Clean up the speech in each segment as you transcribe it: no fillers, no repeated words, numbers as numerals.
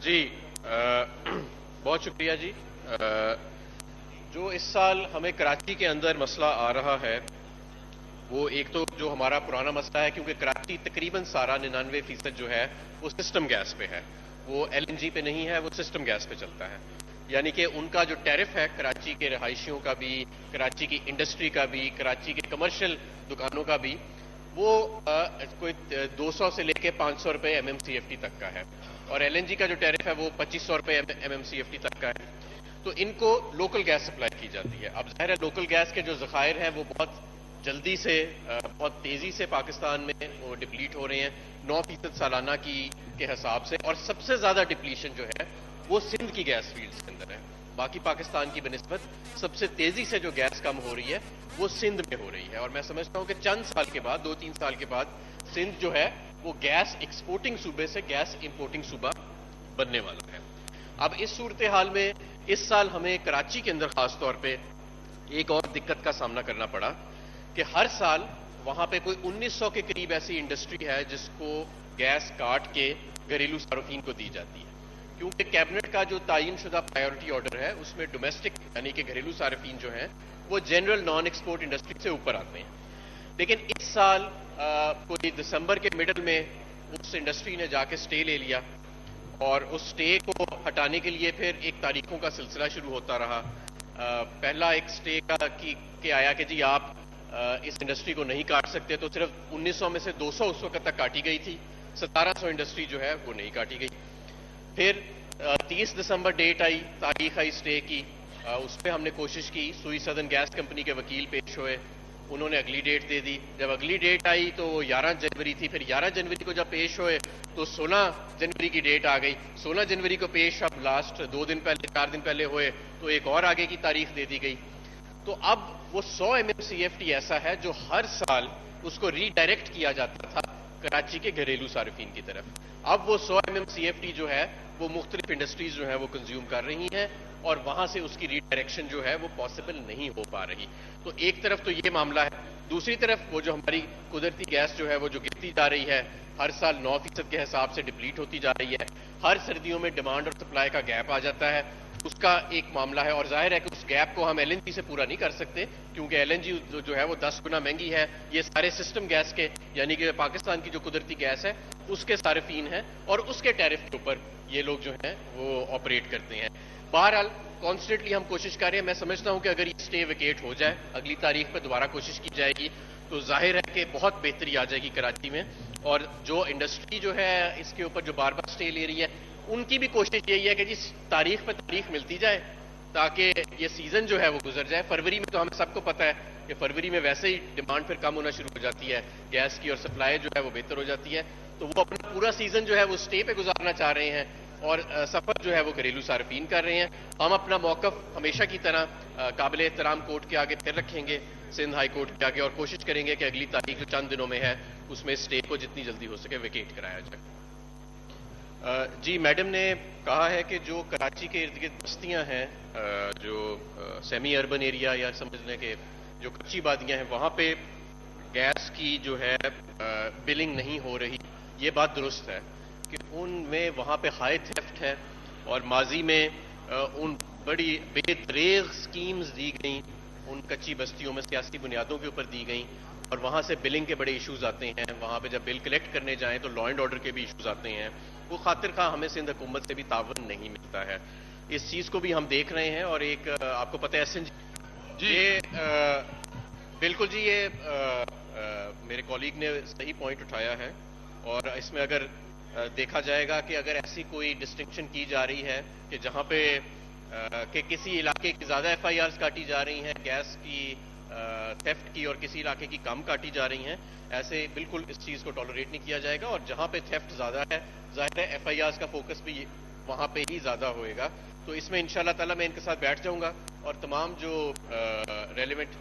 جی بہت شکریہ جی. جو اس سال ہمیں کراچی کے اندر مسئلہ آ رہا ہے وہ ایک تو جو ہمارا پرانا مسئلہ ہے، کیونکہ کراچی تقریباً سارا 99% جو ہے وہ سسٹم گیس پہ ہے، وہ LNG پہ نہیں ہے، وہ سسٹم گیس پہ چلتا ہے. یعنی کہ ان کا جو ٹیرف ہے کراچی کے رہائشیوں کا بھی، کراچی کی انڈسٹری کا بھی، کراچی کے کمرشل دکانوں کا بھی، وہ کوئی 200 سے لے کے 500 روپے MMCFT تک کا ہے، اور LNG کا جو ٹیرف ہے وہ 2500 روپے MMCFT تک کا ہے. تو ان کو لوکل گیس سپلائی کی جاتی ہے. اب ظاہر ہے لوکل گیس کے جو ذخائر ہیں وہ بہت جلدی سے بہت تیزی سے پاکستان میں وہ ڈپلیٹ ہو رہے ہیں 9% سالانہ کے حساب سے، اور سب سے زیادہ ڈپلیشن جو ہے وہ سندھ کی گیس فیلڈز کے اندر ہے. باقی پاکستان کی بنسبت سب سے تیزی سے جو گیس کم ہو رہی ہے وہ سندھ میں ہو رہی ہے، اور میں سمجھتا ہوں کہ چند سال کے بعد 2-3 سال کے بعد سندھ جو ہے وہ گیس ایکسپورٹنگ صوبے سے گیس امپورٹنگ صوبہ بننے والا ہے. اب اس صورتحال میں اس سال ہمیں کراچی کے اندر خاص طور پہ ایک اور دقت کا سامنا کرنا پڑا کہ ہر سال وہاں پہ کوئی 1900 کے قریب ایسی انڈسٹری ہے جس کو گیس کاٹ کے گھریلو صارفین کو دی جاتی ہے، کیونکہ کیبنٹ کا جو تعین شدہ پرائیورٹی آرڈر ہے اس میں ڈومیسٹک یعنی کہ گھریلو صارفین جو ہیں وہ جنرل نان ایکسپورٹ انڈسٹری سے اوپر آتے ہیں. لیکن اس سال کوئی دسمبر کے مڈل میں اس انڈسٹری نے جا کے سٹے لے لیا، اور اس سٹے کو ہٹانے کے لیے پھر ایک تاریخوں کا سلسلہ شروع ہوتا رہا. پہلا ایک سٹے کا کہ آیا کہ جی آپ اس انڈسٹری کو نہیں کاٹ سکتے، تو صرف 1900 میں سے 200 اس وقت تک کاٹی گئی تھی، 1700 انڈسٹری جو ہے وہ نہیں کاٹی گئی. پھر 30 دسمبر ڈیٹ آئی، تاریخ آئی سٹے کی، اس پہ ہم نے کوشش کی، سوئی سدرن گیس کمپنی کے وکیل پیش ہوئے، انہوں نے اگلی ڈیٹ دے دی. جب اگلی ڈیٹ آئی تو 11 جنوری تھی، پھر 11 جنوری کو جب پیش ہوئے تو 16 جنوری کی ڈیٹ آ گئی. 16 جنوری کو پیش اب لاسٹ 4 دن پہلے ہوئے تو ایک اور آگے کی تاریخ دے دی گئی. تو اب وہ 100 MMCFT ایسا ہے جو ہر سال اس کو ری ڈائریکٹ کیا جاتا تھا کراچی کے گھریلو صارفین کی طرف. اب وہ 100 MMCFT جو ہے وہ مختلف انڈسٹریز جو ہیں وہ کنزیوم کر رہی ہیں، اور وہاں سے اس کی ری ڈائریکشن جو ہے وہ پاسبل نہیں ہو پا رہی. تو ایک طرف تو یہ معاملہ ہے، دوسری طرف وہ جو ہماری قدرتی گیس جو ہے وہ جو گرتی جا رہی ہے، ہر سال 9% کے حساب سے ڈپلیٹ ہوتی جا رہی ہے. ہر سردیوں میں ڈیمانڈ اور سپلائی کا گیپ آ جاتا ہے، اس کا ایک معاملہ ہے. اور ظاہر ہے کہ اس گیپ کو ہم LNG سے پورا نہیں کر سکتے، کیونکہ LNG جو ہے وہ 10 گنا مہنگی ہے. یہ سارے سسٹم گیس کے یعنی کہ پاکستان کی جو قدرتی گیس ہے اس کے صارفین ہیں، اور اس کے ٹیرف کے اوپر یہ لوگ جو ہیں وہ آپریٹ کرتے ہیں. بہرحال کانسٹنٹلی ہم کوشش کر رہے ہیں. میں سمجھتا ہوں کہ اگر یہ سٹے ویکیٹ ہو جائے، اگلی تاریخ پہ دوبارہ کوشش کی جائے گی، تو ظاہر ہے کہ بہت بہتری آ جائے گی کراچی میں. اور جو انڈسٹری جو ہے اس کے اوپر جو بار بار سٹے لے رہی ہے، ان کی بھی کوشش یہی ہے کہ جس تاریخ پہ تاریخ ملتی جائے تاکہ یہ سیزن جو ہے وہ گزر جائے. فروری میں تو ہمیں سب کو پتہ ہے کہ فروری میں ویسے ہی ڈیمانڈ پھر کم ہونا شروع ہو جاتی ہے گیس کی، اور سپلائی جو ہے وہ بہتر ہو جاتی ہے. تو وہ اپنا پورا سیزن جو ہے وہ سٹے پہ گزارنا چاہ رہے ہیں، اور سفر جو ہے وہ گھریلو صارفین کر رہے ہیں. ہم اپنا موقف ہمیشہ کی طرح قابل احترام کورٹ کے آگے پھر رکھیں گے، سندھ ہائی کورٹ کے آگے، اور کوشش کریں گے کہ اگلی تاریخ جو چند دنوں میں ہے اس میں سٹے کو جتنی جلدی ہو سکے ویکیٹ کرایا جائے. جی میڈم نے کہا ہے کہ جو کراچی کے ارد گرد بستیاں ہیں، جو سیمی اربن ایریا یا سمجھ لیں کہ جو کچی بادیاں ہیں، وہاں پہ گیس کی جو ہے بلنگ نہیں ہو رہی. یہ بات درست ہے کہ ان میں وہاں پہ ہائی تھیفٹ ہے، اور ماضی میں ان بڑی بے دریغ سکیمز دی گئیں ان کچی بستیوں میں، سیاسی بنیادوں کے اوپر دی گئیں، اور وہاں سے بلنگ کے بڑے ایشوز آتے ہیں. وہاں پہ جب بل کلیکٹ کرنے جائیں تو لا اینڈ آرڈر کے بھی ایشوز آتے ہیں. وہ خاطر خواہ ہمیں سندھ حکومت سے بھی تعاون نہیں ملتا ہے. اس چیز کو بھی ہم دیکھ رہے ہیں. اور ایک آپ کو پتہ ہے جی بالکل جی، یہ میرے کولیگ نے صحیح پوائنٹ اٹھایا ہے. اور اس میں اگر دیکھا جائے گا کہ اگر ایسی کوئی ڈسٹنکشن کی جا رہی ہے کہ جہاں پہ کہ کسی علاقے کی زیادہ FIRs کاٹی جا رہی ہیں گیس کی تھیفٹ کی، اور کسی علاقے کی کم کاٹی جا رہی ہیں، ایسے بالکل اس چیز کو ٹالریٹ نہیں کیا جائے گا. اور جہاں پہ تھیفٹ زیادہ ہے ظاہر ہے FIRs کا فوکس بھی وہاں پہ ہی زیادہ ہوئے گا. تو اس میں انشاءاللہ تعالیٰ میں ان کے ساتھ بیٹھ جاؤں گا، اور تمام جو ریلیونٹ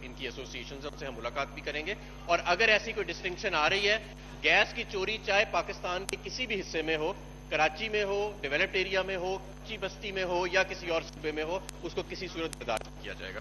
ان کی ایسوسیشنز ہیں ان سے ہم ملاقات بھی کریں گے. اور اگر ایسی کوئی ڈسٹنکشن آ رہی ہے گیس کی چوری، چاہے پاکستان کے کسی بھی حصے میں ہو، کراچی میں ہو، ڈیولپڈ ایریا میں ہو، کچی بستی میں ہو، یا کسی اور صوبے میں ہو، اس کو کسی صورت برداشت کیا جائے گا.